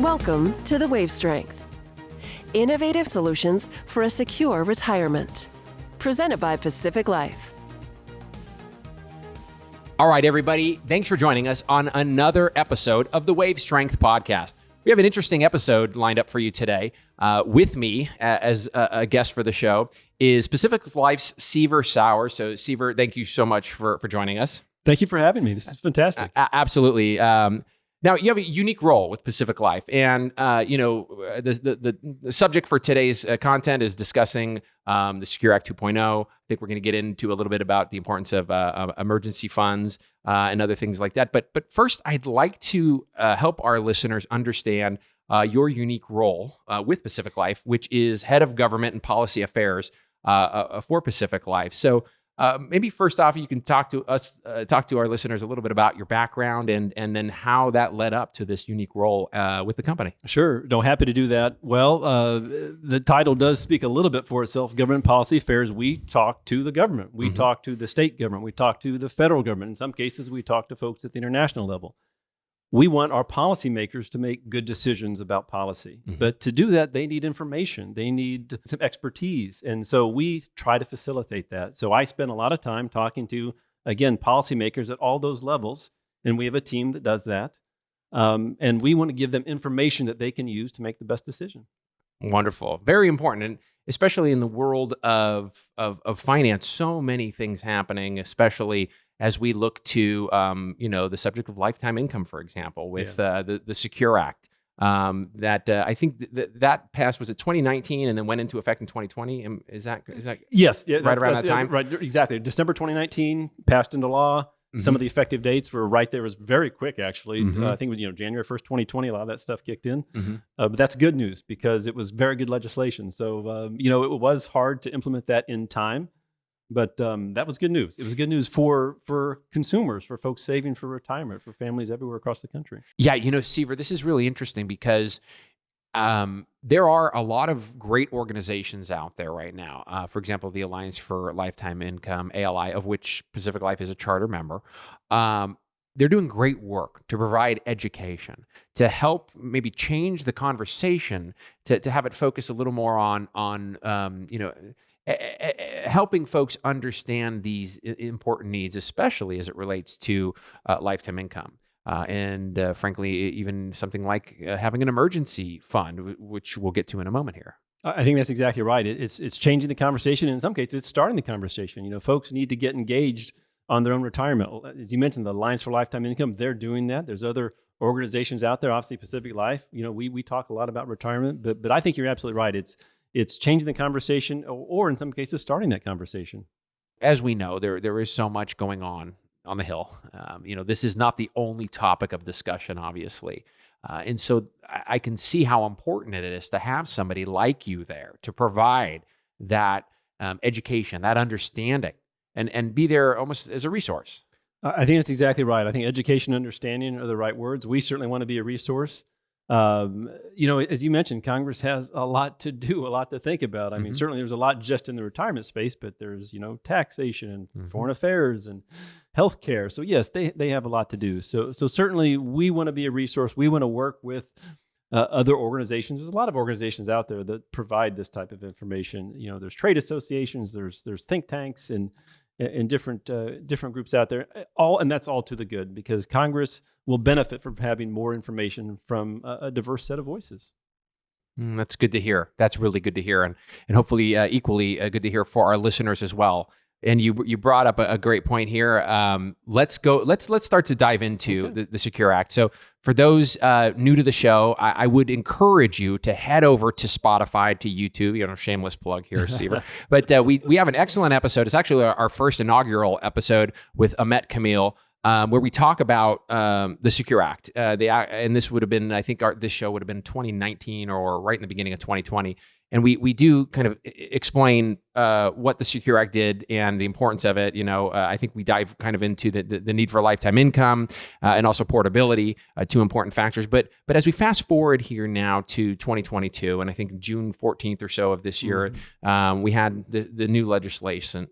Welcome to the Wave Strength. Innovative solutions for a secure retirement. Presented by Pacific Life. All right, everybody. Thanks for joining us on another episode of the Wave Strength podcast. We have an interesting episode lined up for you today. With me as a guest for the show is Pacific Life's Seaver Sowers. So, Seaver, thank you so much for joining us. Thank you for having me. This is fantastic. Absolutely. Now, you have a unique role with Pacific Life, and the subject for today's content is discussing the Secure Act 2.0. I think we're going to get into a little bit about the importance of emergency funds and other things like that. But first, I'd like to help our listeners understand your unique role with Pacific Life, which is Head of Government and Policy Affairs for Pacific Life. So, maybe first off, you can talk to our listeners a little bit about your background and then how that led up to this unique role with the company. Sure. No, happy to do that. Well, the title does speak a little bit for itself. Government Policy Affairs, we talk to the government. We talk to the state government. We talk to the federal government. In some cases, we talk to folks at the international level. We want our policymakers to make good decisions about policy. But to do that, they need information. They need some expertise. And so we try to facilitate that. So I spend a lot of time talking to, again, policymakers at all those levels. And we have a team that does that. And we want to give them information that they can use to make the best decision. Wonderful. Very important. And especially in the world of finance, so many things happening, especially as we look to, the subject of lifetime income, for example, with the Secure Act, that I think that passed, was it 2019 and then went into effect in 2020? Is that yes, right around that time? Right, exactly. December 2019 passed into law. Some of the effective dates were right there. It was very quick, actually. I think it was January 1st, 2020, a lot of that stuff kicked in. But that's good news because it was very good legislation. So, it was hard to implement that in time. But that was good news. It was good news for consumers, for folks saving for retirement, for families everywhere across the country. Yeah, Seaver, this is really interesting because there are a lot of great organizations out there right now. For example, the Alliance for Lifetime Income, ALI, of which Pacific Life is a charter member. They're doing great work to provide education, to help maybe change the conversation, to have it focus a little more on helping folks understand these important needs, especially as it relates to lifetime income. And frankly, even something like having an emergency fund, which we'll get to in a moment here. I think that's exactly right. It's changing the conversation. In some cases, it's starting the conversation. Folks need to get engaged on their own retirement. As you mentioned, the Alliance for Lifetime Income, they're doing that. There's other organizations out there, obviously Pacific Life. We talk a lot about retirement, but I think you're absolutely right. It's changing the conversation, or in some cases, starting that conversation. As we know, there is so much going on the Hill. This is not the only topic of discussion, obviously. And so I can see how important it is to have somebody like you there to provide that education, that understanding, and be there almost as a resource. I think that's exactly right. I think education and understanding are the right words. We certainly want to be a resource. As you mentioned, Congress has a lot to do, a lot to think about. I mean, certainly there's a lot just in the retirement space, but there's, taxation and foreign affairs and healthcare. So yes, they have a lot to do. So certainly we want to be a resource. We want to work with other organizations. There's a lot of organizations out there that provide this type of information. There's trade associations, there's think tanks and different groups out there. And that's all to the good because Congress will benefit from having more information from a diverse set of voices. That's good to hear. That's really good to hear, and hopefully equally good to hear for our listeners as well. And you brought up a great point here. Let's start to dive into the Secure Act. So for those new to the show, I would encourage you to head over to Spotify, to YouTube. Shameless plug here, Seaver. But we have an excellent episode. It's actually our first inaugural episode with Ahmet Kamil, where we talk about the Secure Act. And this would have been, I think this show would have been 2019 or right in the beginning of 2020. And we do kind of explain what the Secure Act did and the importance of it. I think we dive kind of into the need for lifetime income and also portability, two important factors. But as we fast forward here now to 2022, and I think June 14th or so of this year, we had the new legislation.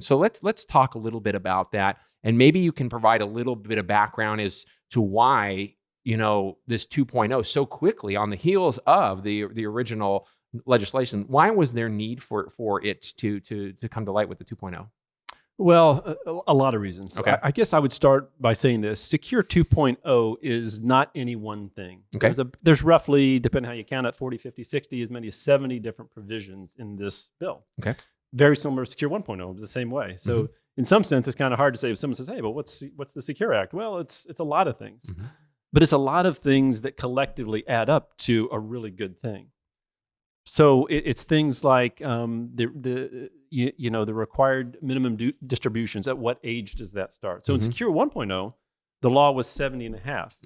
So let's talk a little bit about that, and maybe you can provide a little bit of background as to why this 2.0 so quickly on the heels of the original legislation? Why was there need for it to come to light with the 2.0? Well, a lot of reasons. Okay. I guess I would start by saying this. Secure 2.0 is not any one thing. Okay. There's roughly, depending on how you count it, 40, 50, 60, as many as 70 different provisions in this bill. Okay. Very similar to Secure 1.0, the same way. So in some sense, it's kind of hard to say if someone says, hey, but what's the Secure Act? Well, it's a lot of things. But it's a lot of things that collectively add up to a really good thing. So it's things like the required minimum distributions. At what age does that start? So in Secure 1.0, the law was 70 and a half,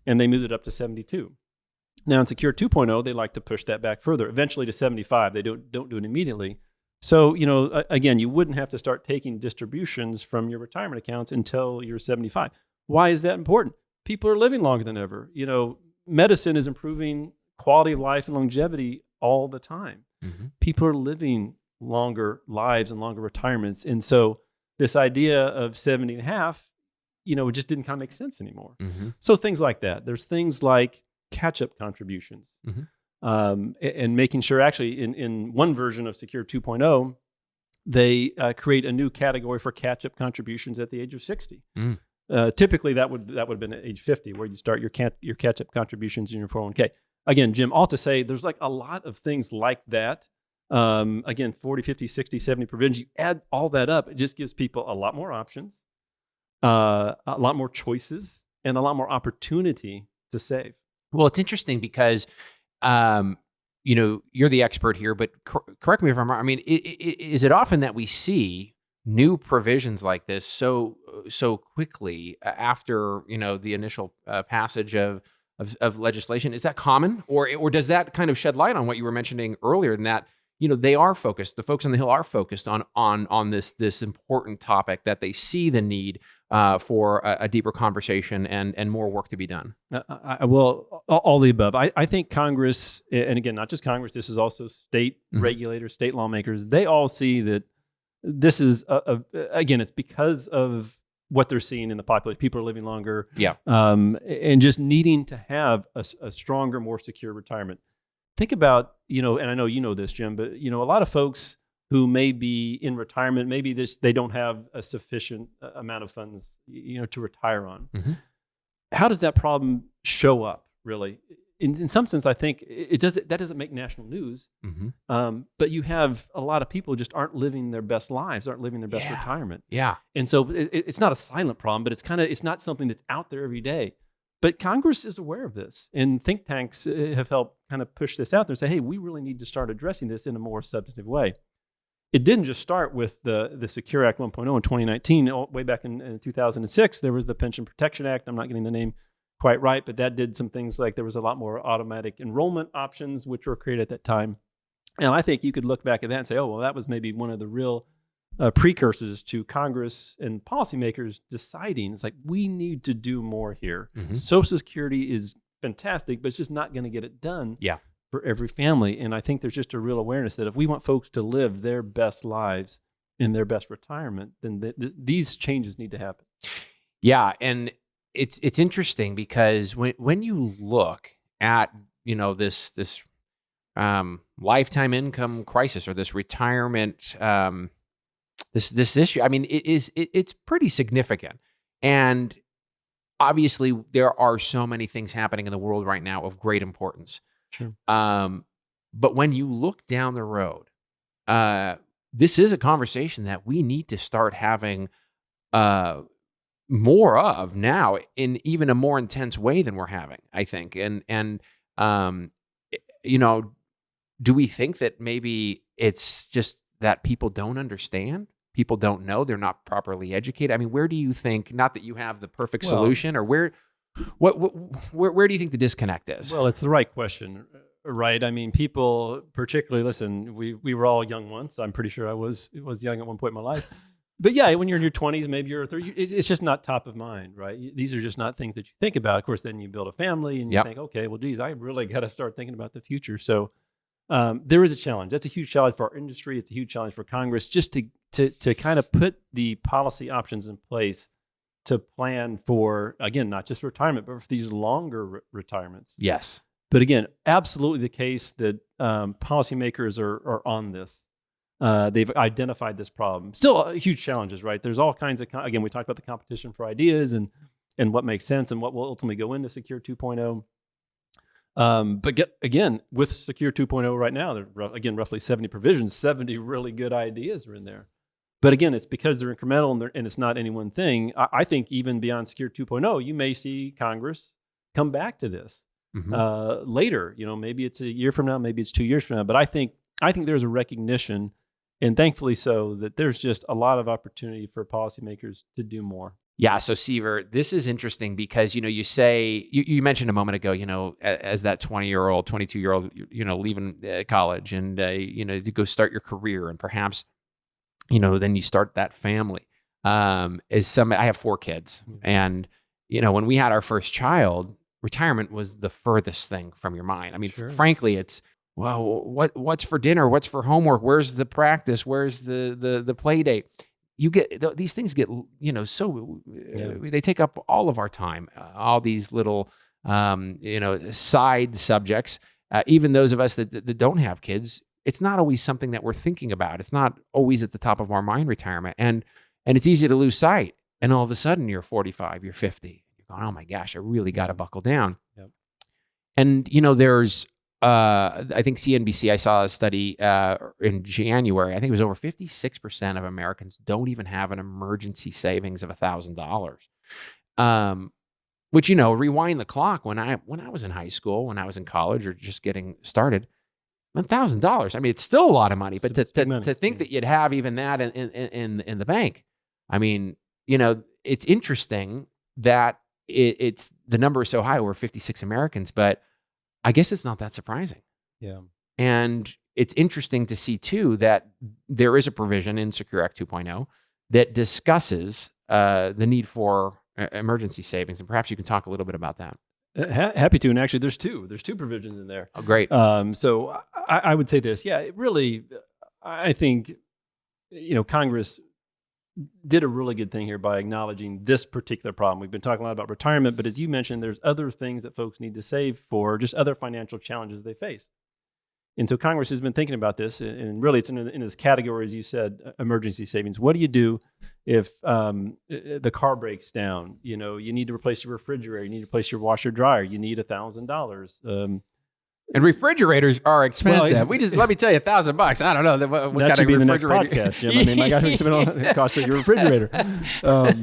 and they moved it up to 72. Now in Secure 2.0, they like to push that back further, eventually to 75. They don't do it immediately. So again, you wouldn't have to start taking distributions from your retirement accounts until you're 75. Why is that important? People are living longer than ever. Medicine is improving quality of life and longevity all the time. People are living longer lives and longer retirements. And so this idea of 70 and a half, it just didn't kind of make sense anymore. So things like that. There's things like catch-up contributions. And making sure, actually, in one version of Secure 2.0, they create a new category for catch-up contributions at the age of 60. Typically, that would have been at age 50, where you start your catch-up contributions in your 401k. Again, Jim, all to say, there's like a lot of things like that. Again, 40, 50, 60, 70 provisions. You add all that up, it just gives people a lot more options, a lot more choices, and a lot more opportunity to save. Well, it's interesting because, you're the expert here, but correct me if I'm wrong. I mean, is it often that we see new provisions like this so quickly after, the initial passage of legislation? Is that common, or does that kind of shed light on what you were mentioning earlier, in that they are focused, the folks on the Hill are focused on this important topic, that they see the need for a deeper conversation and more work to be done? Well, all the above. I think Congress, and again, not just Congress, this is also state regulators, state lawmakers, they all see that this is, again, it's because of what they're seeing in the population. People are living longer. Yeah. And just needing to have a stronger, more secure retirement. Think about, and I know you know this, Jim, but, a lot of folks who may be in retirement, maybe they don't have a sufficient amount of funds, to retire on. How does that problem show up, really? In some sense, I think that doesn't make national news. But you have a lot of people just aren't living their best lives, aren't living their best retirement. Yeah. And so it's not a silent problem, but it's not something that's out there every day. But Congress is aware of this, and think tanks have helped kind of push this out there and say, hey, we really need to start addressing this in a more substantive way. It didn't just start with the Secure Act 1.0 in 2019. Way back in 2006, there was the Pension Protection Act. I'm not getting the name quite right, but that did some things like there was a lot more automatic enrollment options, which were created at that time. And I think you could look back at that and say, oh, well, that was maybe one of the real precursors to Congress and policymakers deciding, it's like, we need to do more here. Social Security is fantastic, but it's just not going to get it done for every family. And I think there's just a real awareness that if we want folks to live their best lives in their best retirement, then these changes need to happen. Yeah, and it's interesting because when you look at this lifetime income crisis, or this retirement this issue, I mean, it's pretty significant, and obviously there are so many things happening in the world right now of great importance. Sure. But when you look down the road, this is a conversation that we need to start having more of now, in even a more intense way than we're having, I think. And do we think that maybe it's just that people don't understand? People don't know, they're not properly educated. I mean, where do you think, not that you have the perfect solution, or where do you think the disconnect is? Well, it's the right question, right? I mean, people particularly, listen, we were all young once. I'm pretty sure I was young at one point in my life. But yeah, when you're in your 20s, maybe you're 30, it's just not top of mind, right? These are just not things that you think about. Of course, then you build a family and you think, okay, well, geez, I really got to start thinking about the future. So there is a challenge. That's a huge challenge for our industry. It's a huge challenge for Congress, just to kind of put the policy options in place to plan for, again, not just retirement, but for these longer retirements. Yes. But again, absolutely the case that policymakers are on this. They've identified this problem. Still huge challenges, right? There's all kinds of, again, we talked about the competition for ideas and what makes sense and what will ultimately go into Secure 2.0. But again, with Secure 2.0 right now, there are, again, roughly 70 provisions, 70 really good ideas are in there. But again, it's because they're incremental and it's not any one thing. I think even beyond Secure 2.0, you may see Congress come back to this later. Maybe it's a year from now, maybe it's 2 years from now. But I think there's a recognition, and thankfully so, that there's just a lot of opportunity for policymakers to do more. Yeah. So Seaver, this is interesting because, you say, you mentioned a moment ago, as that 20-year-old, 22-year-old, leaving college and, to go start your career and perhaps, then you start that family. I have 4 kids and, when we had our first child, retirement was the furthest thing from your mind. I mean, Sure. Frankly, it's, well, what's for dinner? What's for homework? Where's the practice? Where's the play date? You get these things get they take up all of our time. All these little side subjects. Even those of us that don't have kids, it's not always something that we're thinking about. It's not always at the top of our mind. Retirement, and it's easy to lose sight. And all of a sudden, you're 45, you're 50. You're going, oh my gosh, I really got to buckle down. Yep. And there's. I think CNBC, I saw a study in January. I think it was over 56% of Americans don't even have an emergency savings of $1,000. Which, rewind the clock when I was in high school, when I was in college or just getting started, $1,000. I mean, it's still a lot of money, but to think that you'd have even that in the bank. I mean, it's interesting that it's the number is so high, over 56 Americans, but I guess it's not that surprising. Yeah. And it's interesting to see, too, that there is a provision in Secure Act 2.0 that discusses the need for emergency savings. And perhaps you can talk a little bit about that. Happy to. And actually, there's two provisions in there. Oh, great. So I would say this. Yeah, it really, I think, Congress did a really good thing here by acknowledging this particular problem. We've been talking a lot about retirement, but as you mentioned, there's other things that folks need to save for, just other financial challenges they face. And so Congress has been thinking about this, and really it's in this category, as you said, emergency savings. What do you do if the car breaks down? You need to replace your refrigerator, you need to replace your washer dryer, you need $1,000. And refrigerators are expensive. Well, let me tell you, $1,000. I don't know what that kind should of be the next refrigerator. podcast, Jim. I mean, I got to spend on the cost of your refrigerator. But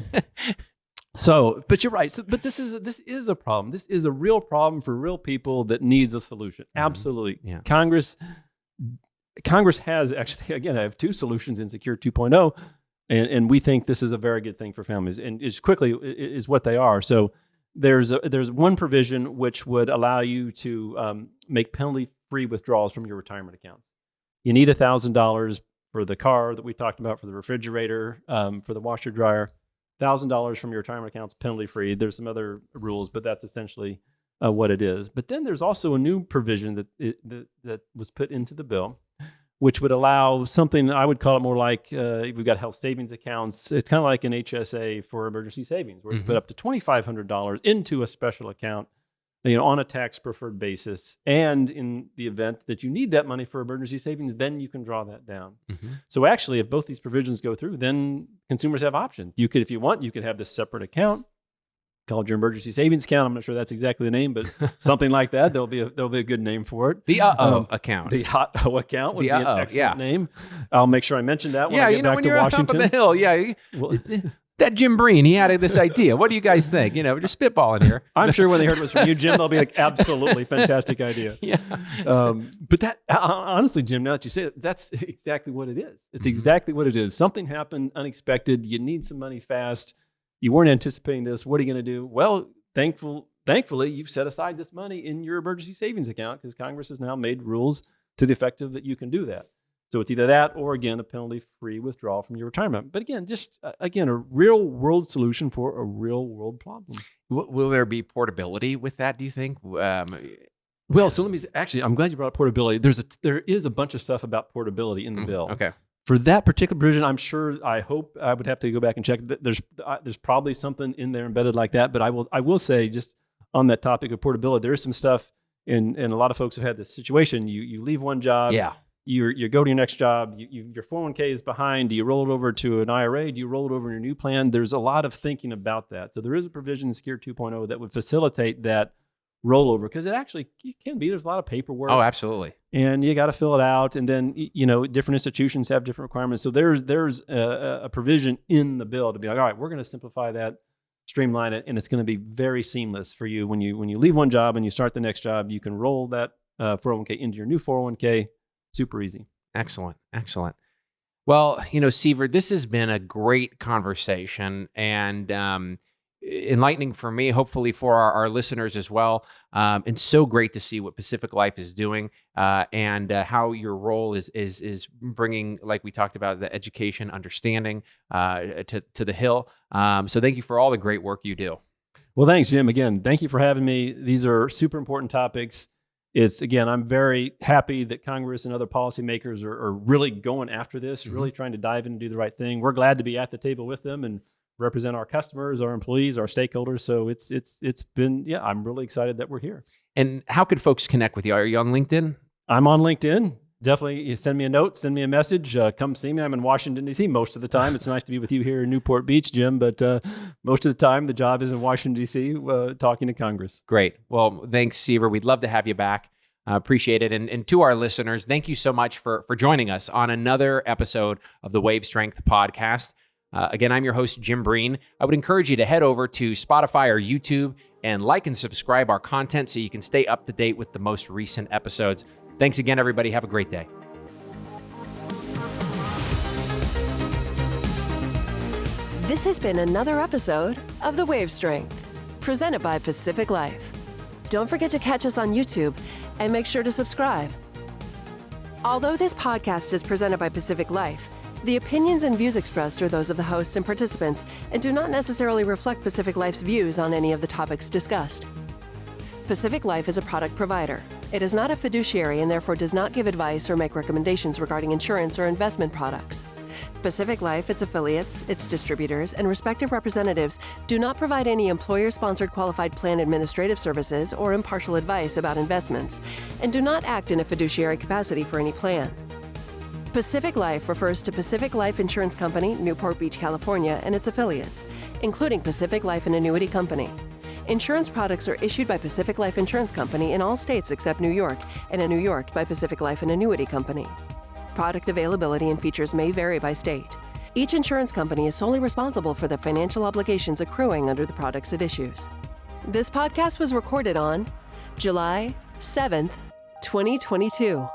you're right. But this is a problem. This is a real problem for real people that needs a solution. Absolutely. Yeah. Congress has actually, again, I have 2 solutions in Secure 2.0, and we think this is a very good thing for families. And just quickly is what they are. So there's one provision which would allow you to make penalty-free withdrawals from your retirement accounts. You need $1,000 for the car that we talked about, for the refrigerator, for the washer dryer. $1,000 from your retirement accounts, penalty-free. There's some other rules, but that's essentially what it is. But then there's also a new provision that was put into the bill, which would allow something, I would call it more like, we've got health savings accounts. It's kind of like an HSA for emergency savings, where you put up to $2,500 into a special account, on a tax preferred basis. And in the event that you need that money for emergency savings, then you can draw that down. So actually, if both these provisions go through, then consumers have options. You could, if you want, you could have this separate account called your emergency savings account. I'm not sure that's exactly the name, but something like that. There'll be a good name for it. The account. The hot account would be an excellent name. I'll make sure I mention that when I get back when to you're Washington. On top of the hill, Well, that Jim Breen, he had this idea. What do you guys think? We're just spitballing here. I'm sure when they heard it was from you, Jim, they'll be like, absolutely fantastic idea. Yeah. But that, honestly, Jim, now that you say it, that's exactly what it is. It's exactly what it is. Something happened unexpected. You need some money fast. You weren't anticipating this. What are you going to do? Well, thankfully, you've set aside this money in your emergency savings account, because Congress has now made rules to the effect of that you can do that. So it's either that or, again, a penalty-free withdrawal from your retirement. But again, just, a real-world solution for a real-world problem. Will there be portability with that, do you think? Well, so I'm glad you brought up portability. There is a bunch of stuff about portability in the bill. Okay. For that particular provision, I hope I would have to go back and check. There's probably something in there embedded like that. But I will say, just on that topic of portability, there is some stuff, and a lot of folks have had this situation. You leave one job, you go to your next job, your 401k is behind. Do you roll it over to an IRA? Do you roll it over in your new plan? There's a lot of thinking about that. So there is a provision in SECURE 2.0 that would facilitate that rollover, because it can be. There's a lot of paperwork. Oh, absolutely. And you got to fill it out, and then different institutions have different requirements. So there's a provision in the bill to be like, all right, we're going to simplify that, streamline it, and it's going to be very seamless for you when you leave one job and you start the next job. You can roll that 401k into your new 401k. Super easy. Excellent. Well, Seaver, this has been a great conversation, and enlightening for me, hopefully for our listeners as well. And so great to see what Pacific Life is doing, and how your role is bringing, like we talked about, the education, understanding to the Hill. So thank you for all the great work you do. Well, thanks, Jim. Again, thank you for having me. These are super important topics. I'm very happy that Congress and other policymakers are really going after this, really trying to dive in and do the right thing. We're glad to be at the table with them and represent our customers, our employees, our stakeholders. So it's been, I'm really excited that we're here. And how could folks connect with you? Are you on LinkedIn? I'm on LinkedIn. Definitely, you send me a note, send me a message, come see me. I'm in Washington, D.C. most of the time. It's nice to be with you here in Newport Beach, Jim, but most of the time the job is in Washington, D.C., talking to Congress. Great. Well, thanks, Seaver. We'd love to have you back. Appreciate it. And to our listeners, thank you so much for joining us on another episode of the Wave Strength podcast. Again, I'm your host, Jim Breen. I would encourage you to head over to Spotify or YouTube and like and subscribe our content so you can stay up to date with the most recent episodes. Thanks again, everybody. Have a great day. This has been another episode of The Wave Strength, presented by Pacific Life. Don't forget to catch us on YouTube and make sure to subscribe. Although this podcast is presented by Pacific Life, the opinions and views expressed are those of the hosts and participants and do not necessarily reflect Pacific Life's views on any of the topics discussed. Pacific Life is a product provider. It is not a fiduciary and therefore does not give advice or make recommendations regarding insurance or investment products. Pacific Life, its affiliates, its distributors, and respective representatives do not provide any employer-sponsored qualified plan administrative services or impartial advice about investments, and do not act in a fiduciary capacity for any plan. Pacific Life refers to Pacific Life Insurance Company, Newport Beach, California, and its affiliates, including Pacific Life and Annuity Company. Insurance products are issued by Pacific Life Insurance Company in all states except New York, and in New York by Pacific Life and Annuity Company. Product availability and features may vary by state. Each insurance company is solely responsible for the financial obligations accruing under the products it issues. This podcast was recorded on July 7th, 2022.